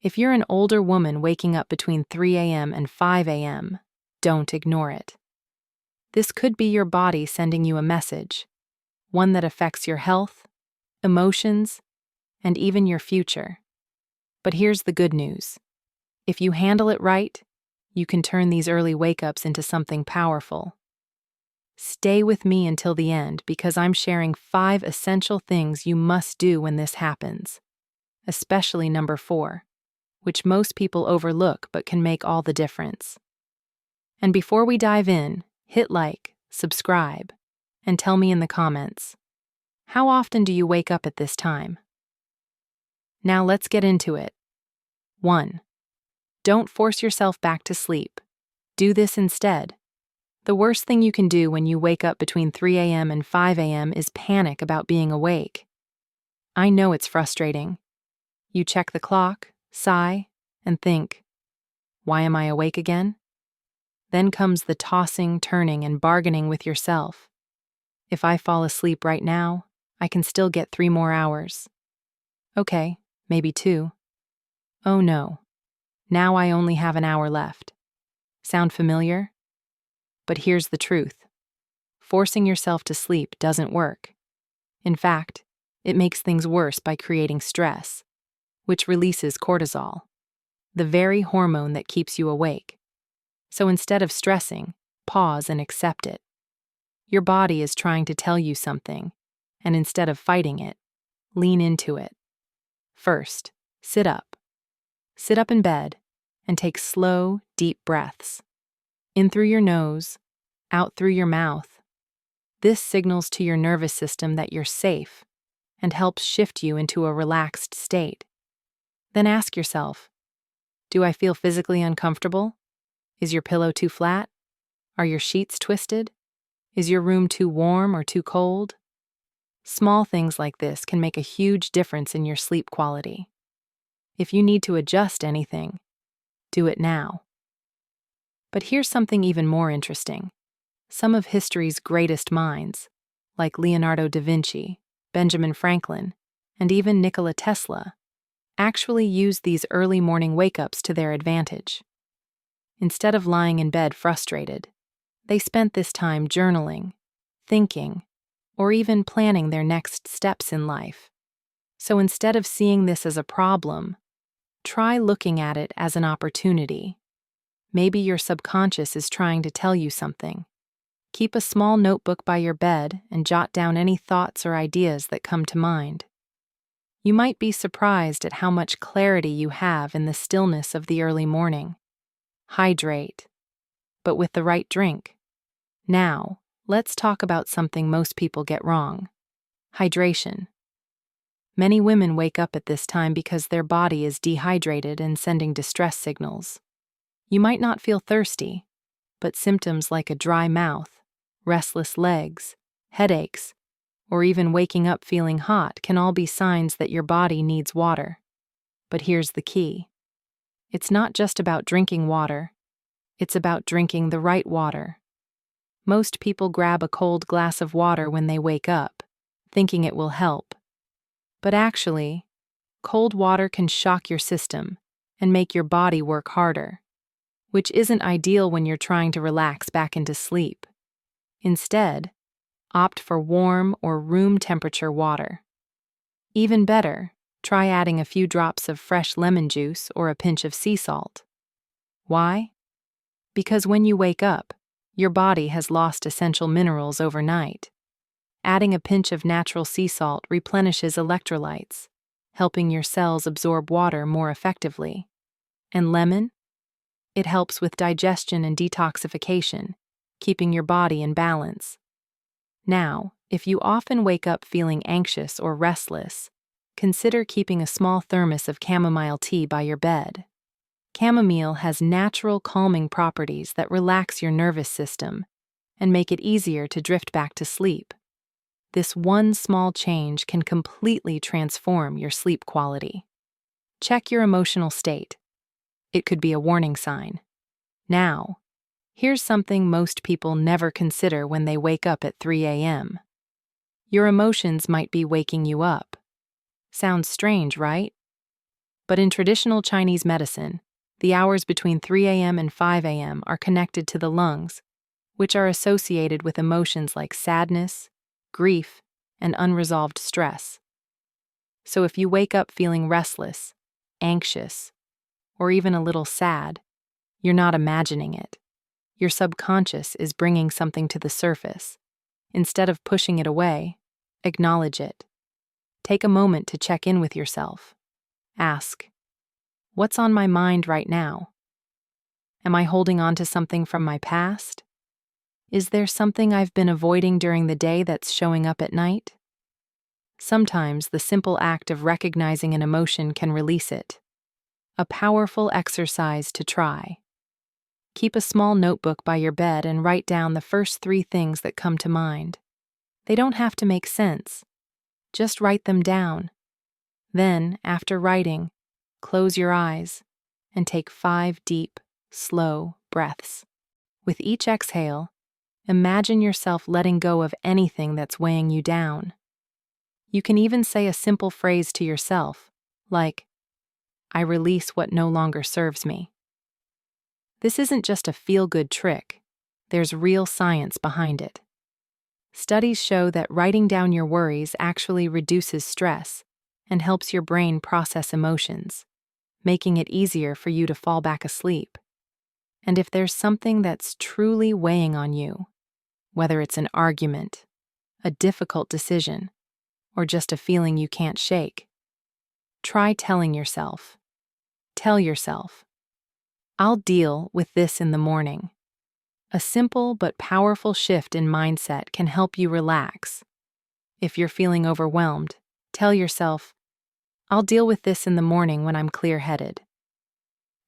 If you're an older woman waking up between 3 a.m. and 5 a.m., don't ignore it. This could be your body sending you a message, one that affects your health, emotions, and even your future. But here's the good news. If you handle it right, you can turn these early wake-ups into something powerful. Stay with me until the end because I'm sharing 5 essential things you must do when this happens, especially number 4, which most people overlook but can make all the difference. And before we dive in, hit like, subscribe, and tell me in the comments, how often do you wake up at this time? Now let's get into it. 1. Don't force yourself back to sleep. Do this instead. The worst thing you can do when you wake up between 3 a.m. and 5 a.m. is panic about being awake. I know it's frustrating. You check the clock, sigh, and think, why am I awake again? Then comes the tossing, turning, and bargaining with yourself. If I fall asleep right now, I can still get 3 more hours. Okay, maybe 2. Oh no, now I only have an hour left. Sound familiar? But here's the truth. Forcing yourself to sleep doesn't work. In fact, it makes things worse by creating stress, which releases cortisol, the very hormone that keeps you awake. So instead of stressing, pause and accept it. Your body is trying to tell you something, and instead of fighting it, lean into it. First, sit up. Sit up in bed and take slow, deep breaths. In through your nose, out through your mouth. This signals to your nervous system that you're safe and helps shift you into a relaxed state. Then ask yourself, do I feel physically uncomfortable? Is your pillow too flat? Are your sheets twisted? Is your room too warm or too cold? Small things like this can make a huge difference in your sleep quality. If you need to adjust anything, do it now. But here's something even more interesting. Some of history's greatest minds, like Leonardo da Vinci, Benjamin Franklin, and even Nikola Tesla, actually used these early morning wake-ups to their advantage. Instead of lying in bed frustrated, they spent this time journaling, thinking, or even planning their next steps in life. So instead of seeing this as a problem, try looking at it as an opportunity. Maybe your subconscious is trying to tell you something. Keep a small notebook by your bed and jot down any thoughts or ideas that come to mind. You might be surprised at how much clarity you have in the stillness of the early morning. Hydrate, but with the right drink. Now, let's talk about something most people get wrong: hydration. Many women wake up at this time because their body is dehydrated and sending distress signals. You might not feel thirsty, but symptoms like a dry mouth, restless legs, headaches, or even waking up feeling hot can all be signs that your body needs water. But here's the key. It's not just about drinking water, it's about drinking the right water. Most people grab a cold glass of water when they wake up, thinking it will help. But actually, cold water can shock your system and make your body work harder, which isn't ideal when you're trying to relax back into sleep. Instead, opt for warm or room temperature water. Even better, try adding a few drops of fresh lemon juice or a pinch of sea salt. Why? Because when you wake up, your body has lost essential minerals overnight. Adding a pinch of natural sea salt replenishes electrolytes, helping your cells absorb water more effectively. And lemon? It helps with digestion and detoxification, keeping your body in balance. Now, if you often wake up feeling anxious or restless, consider keeping a small thermos of chamomile tea by your bed. Chamomile has natural calming properties that relax your nervous system and make it easier to drift back to sleep. This one small change can completely transform your sleep quality. Check your emotional state. It could be a warning sign. Now, here's something most people never consider when they wake up at 3 a.m. Your emotions might be waking you up. Sounds strange, right? But in traditional Chinese medicine, the hours between 3 a.m. and 5 a.m. are connected to the lungs, which are associated with emotions like sadness, grief, and unresolved stress. So if you wake up feeling restless, anxious, or even a little sad, you're not imagining it. Your subconscious is bringing something to the surface. Instead of pushing it away, acknowledge it. Take a moment to check in with yourself. Ask, what's on my mind right now? Am I holding on to something from my past? Is there something I've been avoiding during the day that's showing up at night? Sometimes the simple act of recognizing an emotion can release it. A powerful exercise to try. Keep a small notebook by your bed and write down the first 3 things that come to mind. They don't have to make sense. Just write them down. Then, after writing, close your eyes and take 5 deep, slow breaths. With each exhale, imagine yourself letting go of anything that's weighing you down. You can even say a simple phrase to yourself, like, I release what no longer serves me. This isn't just a feel-good trick. There's real science behind it. Studies show that writing down your worries actually reduces stress and helps your brain process emotions, making it easier for you to fall back asleep. And if there's something that's truly weighing on you, whether it's an argument, a difficult decision, or just a feeling you can't shake, try telling yourself. Tell yourself, I'll deal with this in the morning. A simple but powerful shift in mindset can help you relax. If you're feeling overwhelmed, tell yourself, I'll deal with this in the morning when I'm clear-headed.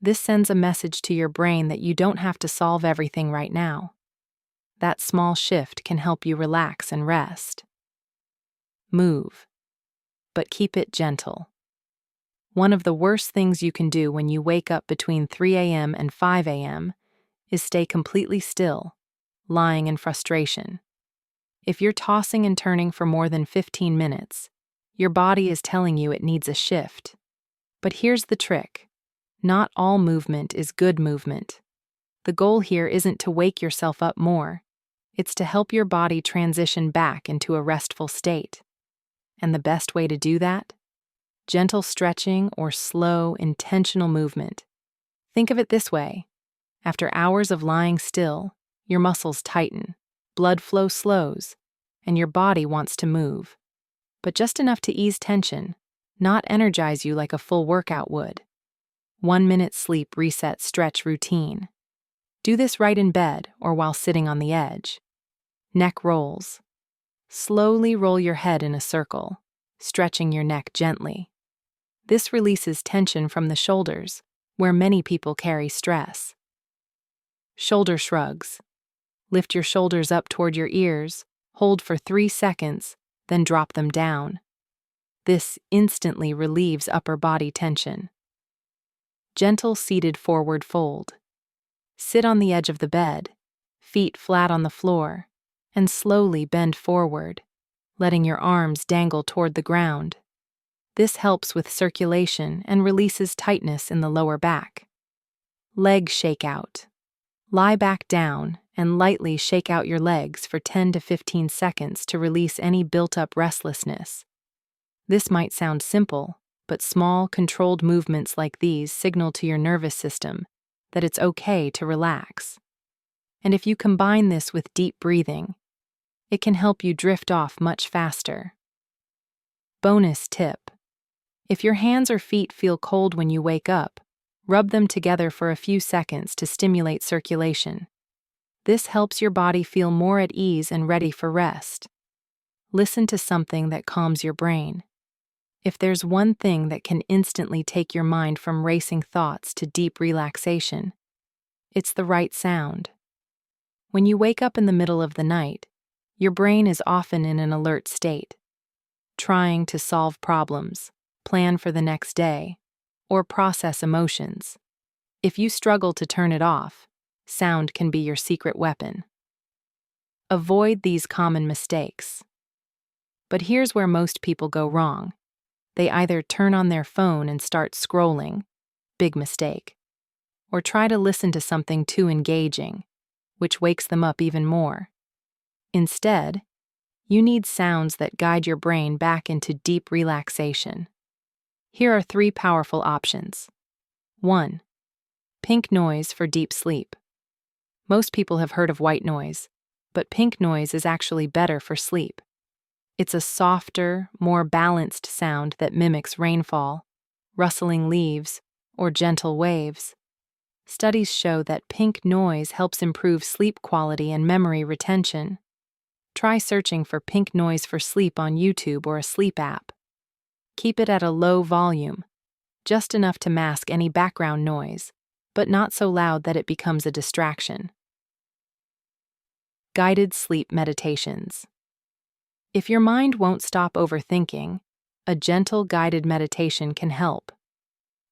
This sends a message to your brain that you don't have to solve everything right now. That small shift can help you relax and rest. Move, but keep it gentle. One of the worst things you can do when you wake up between 3 a.m. and 5 a.m. is stay completely still, lying in frustration. If you're tossing and turning for more than 15 minutes, your body is telling you it needs a shift. But here's the trick. Not all movement is good movement. The goal here isn't to wake yourself up more. It's to help your body transition back into a restful state. And the best way to do that? Gentle stretching or slow, intentional movement. Think of it this way. After hours of lying still, your muscles tighten, blood flow slows, and your body wants to move. But just enough to ease tension, not energize you like a full workout would. 1-minute sleep reset stretch routine. Do this right in bed or while sitting on the edge. Neck rolls. Slowly roll your head in a circle, stretching your neck gently. This releases tension from the shoulders, where many people carry stress. Shoulder shrugs. Lift your shoulders up toward your ears, hold for 3 seconds, then drop them down. This instantly relieves upper body tension. Gentle seated forward fold. Sit on the edge of the bed, feet flat on the floor, and slowly bend forward, letting your arms dangle toward the ground. This helps with circulation and releases tightness in the lower back. Leg shakeout. Lie back down and lightly shake out your legs for 10 to 15 seconds to release any built-up restlessness. This might sound simple, but small, controlled movements like these signal to your nervous system that it's okay to relax. And if you combine this with deep breathing, it can help you drift off much faster. Bonus tip. If your hands or feet feel cold when you wake up, rub them together for a few seconds to stimulate circulation. This helps your body feel more at ease and ready for rest. Listen to something that calms your brain. If there's one thing that can instantly take your mind from racing thoughts to deep relaxation, it's the right sound. When you wake up in the middle of the night, your brain is often in an alert state, trying to solve problems, plan for the next day, or process emotions. If you struggle to turn it off, sound can be your secret weapon. Avoid these common mistakes. But here's where most people go wrong. They either turn on their phone and start scrolling, big mistake, or try to listen to something too engaging, which wakes them up even more. Instead, you need sounds that guide your brain back into deep relaxation. Here are 3 powerful options. 1. Pink noise for deep sleep. Most people have heard of white noise, but pink noise is actually better for sleep. It's a softer, more balanced sound that mimics rainfall, rustling leaves, or gentle waves. Studies show that pink noise helps improve sleep quality and memory retention. Try searching for pink noise for sleep on YouTube or a sleep app. Keep it at a low volume, just enough to mask any background noise, but not so loud that it becomes a distraction. Guided sleep meditations. If your mind won't stop overthinking, a gentle guided meditation can help.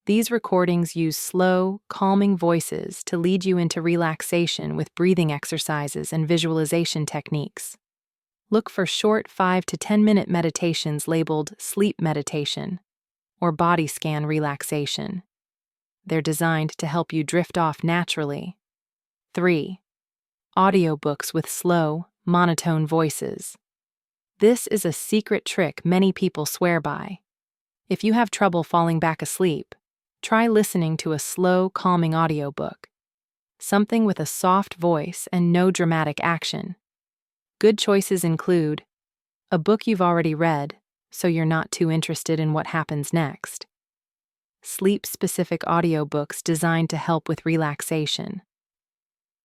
These recordings use slow, calming voices to lead you into relaxation with breathing exercises and visualization techniques. Look for short 5 to 10-minute meditations labeled sleep meditation or body scan relaxation. They're designed to help you drift off naturally. 3. Audiobooks with slow, monotone voices. This is a secret trick many people swear by. If you have trouble falling back asleep, try listening to a slow, calming audiobook. Something with a soft voice and no dramatic action. Good choices include a book you've already read, so you're not too interested in what happens next. Sleep-specific audiobooks designed to help with relaxation.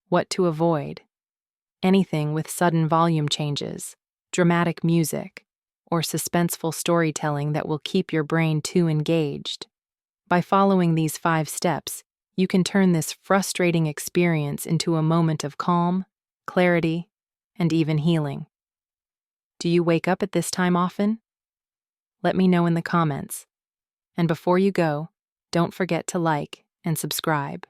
What to avoid? Anything with sudden volume changes, dramatic music, or suspenseful storytelling that will keep your brain too engaged. By following these 5 steps, you can turn this frustrating experience into a moment of calm, clarity, and even healing. Do you wake up at this time often? Let me know in the comments. And before you go, don't forget to like and subscribe.